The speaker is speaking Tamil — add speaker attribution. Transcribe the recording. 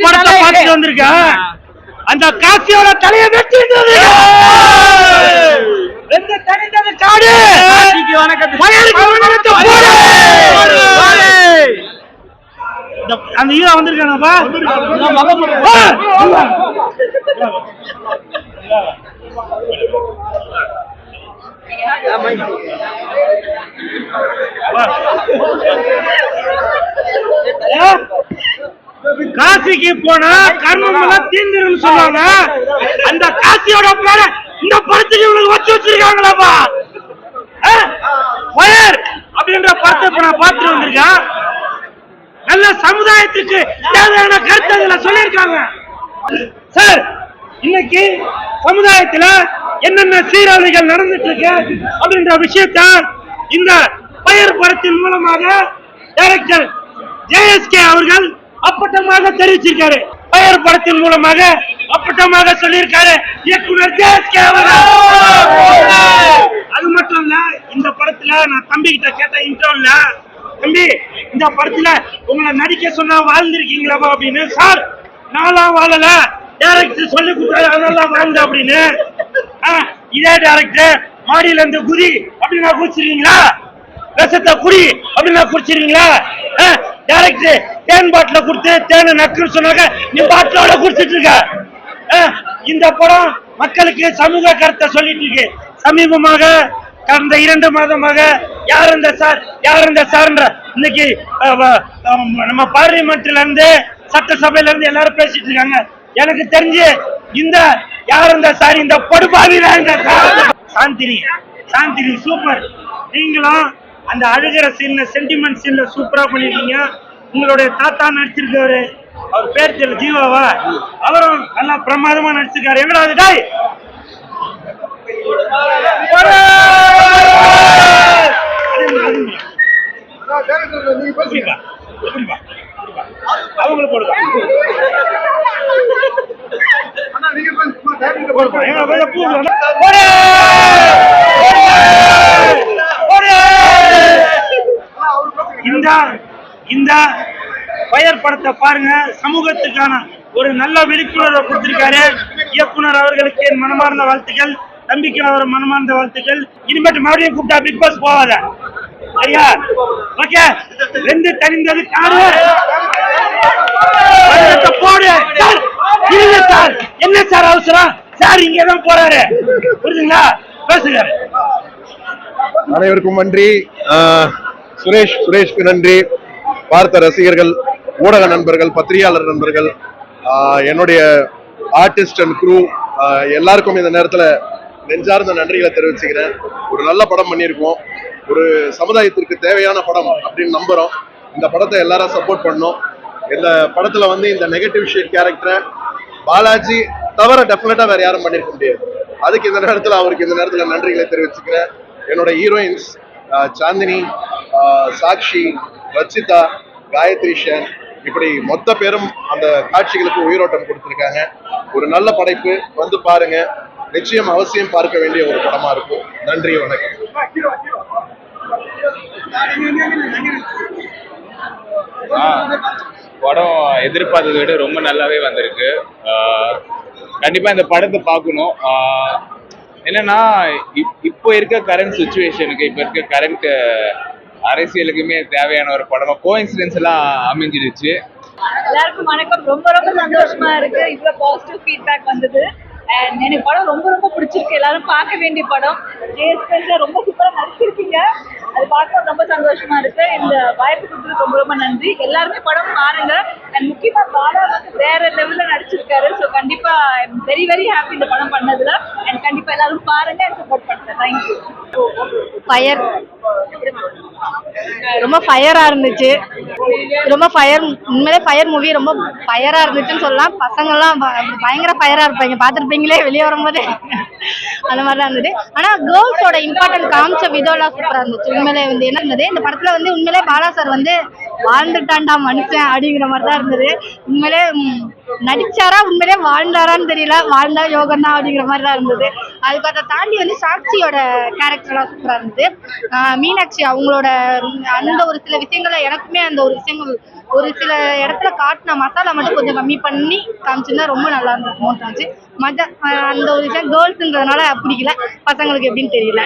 Speaker 1: படத்தை பார்த்துட்டு வந்திருக்கேன். அந்த காசியோட தலையை வெட்டிட்டது காடு. அந்த ஹீரோ வந்திருக்கானப்பா. காசிக்கு போனா கர்மம் எல்லாம் தீர்ந்துரும் சொல்லுவாங்க. அந்த காசியோட பேரை இந்த படத்துக்கு இவங்களுக்கு வச்சு வச்சிருக்காங்களாப்பா. ஃபயர் அப்படின்ற படத்தை இப்ப நான் பார்த்துட்டு வந்திருக்கேன். நல்ல சமுதாயத்துக்கு தேவையான கருத்துக்களை சொல்லியிருக்காங்க. சார், இன்னைக்கு சமுதாயத்துல என்னென்ன சீரழிகள் நடந்துட்டு இருக்கு அப்படின்ற விஷயத்த இந்த ஃபயர் படத்தின் மூலமாக டைரக்டர் ஜேஎஸ்கே அவர்கள் அப்பட்டமாக தெரிவிச்சிருக்காரு. ஃபயர் படத்தின் மூலமாக அப்பட்டமாக சொல்லியிருக்காரு இயக்குனர் ஜேஎஸ்கே அவர்கள். அது மட்டும் இல்ல, இந்த படத்துல நான் தம்பி கிட்ட கேட்ட இன்டர்வியூல, தம்பி இந்த படத்துல உங்களை நடிக்க சொன்னா வாழ்ந்திருக்கீங்களா அப்படின்னு. சார், நான்லாம் வாழல, டைரக்டர் சொல்லி கொடுத்தாரு அதெல்லாம் வாழ்ந்த அப்படின்னு. இதே டைரக்டர் மாடியில இருந்து குதி அப்படின்னா குடிச்சிருக்கீங்களா? விஷத்தை குடி அப்படின்னா குடிச்சிருக்கீங்களா? டைரக்டர் தேன் பாட்டில கொடுத்து தேனை நக்குன்னு சொன்னாங்க, நீ பாட்டிலோட குடிச்சிட்டு இருக்க. இந்த படம் மக்களுக்கு சமூக கருத்தை சொல்லிட்டு இருக்கு. சமீபமாக கடந்த 2 மாதமாக யார் இந்த சார் யார் இந்த சார்ன்ற இன்னைக்கு நம்ம பார்லிமெண்ட்ல இருந்து சட்டசபையில இருந்து எல்லாரும் பேசிட்டு இருக்காங்க. எனக்கு தெரிஞ்சு இந்த யார் இந்த சார் இந்த படுபாவில இந்த சாந்தினி சூப்பர். நீங்களும் அந்த அழுகிற சீன்ல சென்டிமெண்ட் சீன்ல சூப்பரா பண்ணிருக்கீங்க. உங்களுடைய தாத்தா நடிச்சிருக்காரு, அவர் பேர் தெரியல, ஜீவாவா, அவரும் நல்லா பிரமாதமா நடிச்சிருக்காரு. எங்கடா அது டாய் அவங்களுக்கு போடுங்க. இந்த ஃபயர் படத்தை பாருங்க. சமூகத்துக்கான ஒரு நல்ல விழிப்புணர்வை கொடுத்திருக்காரு இயக்குனர் அவர்களுக்கு என் மனமார்ந்த வாழ்த்துக்கள். தம்பிக்கு அவர் மனமார்ந்த வாழ்த்துக்கள். இனிமேட்டு மறுபடியும் கூப்பிட்டா பிக் பாஸ் போவாத, சரியா? ஓகே, 2 தனிந்தது காடு போடு. சார், என்ன சார் அவசரம்? சார் இங்கதான் போறாரு, புரியுதுங்களா? பேசுகிறாரு.
Speaker 2: அனைவருக்கும் நன்றி. சுரேஷ்க்கு நன்றி. பார்த்த ரசிகர்கள், ஊடக நண்பர்கள், பத்திரிகையாளர் நண்பர்கள், என்னுடைய ஆர்டிஸ்ட் அண்ட் குரூ எல்லாருக்கும் இந்த நேரத்தில் நெஞ்சார்ந்த நன்றிகளை தெரிவிச்சுக்கிறேன். ஒரு நல்ல படம் பண்ணியிருக்கோம், ஒரு சமுதாயத்திற்கு தேவையான படம் அப்படின்னு நம்புறோம். இந்த படத்தை எல்லாரும் சப்போர்ட் பண்ணோம். இந்த படத்துல இந்த நெகட்டிவ் ஷேட் கேரக்டரை பாலாஜி தவிர டெஃபினட்டா வேற யாரும் பண்ணிருக்க முடியாது. அதுக்கு இந்த நேரத்தில் அவருக்கு இந்த நேரத்தில் நன்றிகளை தெரிவிச்சுக்கிறேன். என்னோட ஹீரோயின்ஸ் சாந்தினி, சாக்ஷி, ரச்சிதா, காயத்ரி ஷேன், இப்படி மொத்த பேரும் அந்த காட்சிகளுக்கு உயிரோட்டம் கொடுத்திருக்காங்க. ஒரு நல்ல படைப்பு, வந்து பாருங்க. நிச்சயம் அவசியம் பார்க்க வேண்டிய ஒரு படமா இருக்கும். நன்றி, வணக்கம்.
Speaker 3: படம் எதிர்பார்த்ததை விட ரொம்ப நல்லாவே வந்திருக்கு. கண்டிப்பா இந்த படத்தை பார்க்கணும். என்னன்னா, இப்போ இருக்க கரண்ட் சுச்சுவேஷனுக்கு, இப்போ இருக்க கரண்ட் அரசியலுக்குமே தேவையான ஒரு படமா கோஇன்சிடென்ஸ் எல்லாம் அமைஞ்சிடுச்சு.
Speaker 4: எல்லாருக்கும் வணக்கம். ரொம்ப ரொம்ப சந்தோஷமா இருக்கு இவ்வளவு பாசிட்டிவ் ஃபீட்பேக் வந்தது. அண்ட் எனக்கு படம் ரொம்ப ரொம்ப பிடிச்சிருக்கு. எல்லாரும் பார்க்க வேண்டிய படம். ஜேஎஸ்கே ரொம்ப சூப்பரா நடிச்சிருக்கீங்க, அது பார்க்க ரொம்ப சந்தோஷமா இருக்கு. இந்த வாய்ப்பு கொடுத்ததுக்கு ரொம்ப ரொம்ப நன்றி. எல்லாருமே படம் பாருங்க. அண்ட் முக்கியமா பாலா வேற லெவல்ல நடிச்சிருக்காரு. ஸோ கண்டிப்பா வெரி வெரி ஹாப்பி இந்த படம் பண்ணதுல. அண்ட் கண்டிப்பா எல்லாரும் பாருங்க, சப்போர்ட் பண்ணுங்க. தேங்க்யூ.
Speaker 5: ஃபயர் ரொம்ப ஃபயரா இருந்துச்சு. ரொம்ப ஃபயர், உண்மையிலே ஃபயர் மூவி ரொம்ப ஃபயரா இருந்துச்சுன்னு சொல்லலாம். பசங்கள்லாம் பயங்கர ஃபயரா இருப்பாங்க, பார்த்துருப்பீங்களே வெளியே வரும்போது. அந்த மாதிரிலாம் இருந்தது. ஆனா கேர்ள்ஸோட இம்பார்ட்டன்ட் காமிச்ச விதம்லாம் சூப்பரா இருந்துச்சு. உண்மையிலே என்ன இருந்தது இந்த படத்துல உண்மையிலே பாலா சார் வாழ்ந்துட்டான்டா மனுஷன் அப்படிங்கிற மாதிரி தான் இருந்தது. உண்மையிலே நடிச்சாரா உண்மையிலே வாழ்ந்தாரான்னு தெரியல, வாழ்ந்தா யோகம் தான் அப்படிங்கிற மாதிரி தான் இருந்தது. அதுக்கு அதை தாண்டி வந்து சாக்சியோட கேரக்டர்லாம் சூப்பரா இருந்தது. மீனாட்சி அவங்களோட அந்த ஒரு சில விஷயங்கள எனக்குமே அந்த ஒரு விஷயங்கள் ஒரு சில இடத்துல காட்டின மசாலா மட்டும் கொஞ்சம் கம்மி பண்ணி காமிச்சிருந்தா ரொம்ப நல்லா இருந்திருக்குமோன்னு தோணுச்சு. அந்த ஒரு விஷயம் கேர்ள்ஸுங்கிறதுனால பிடிக்கல, பசங்களுக்கு எப்படின்னு தெரியல.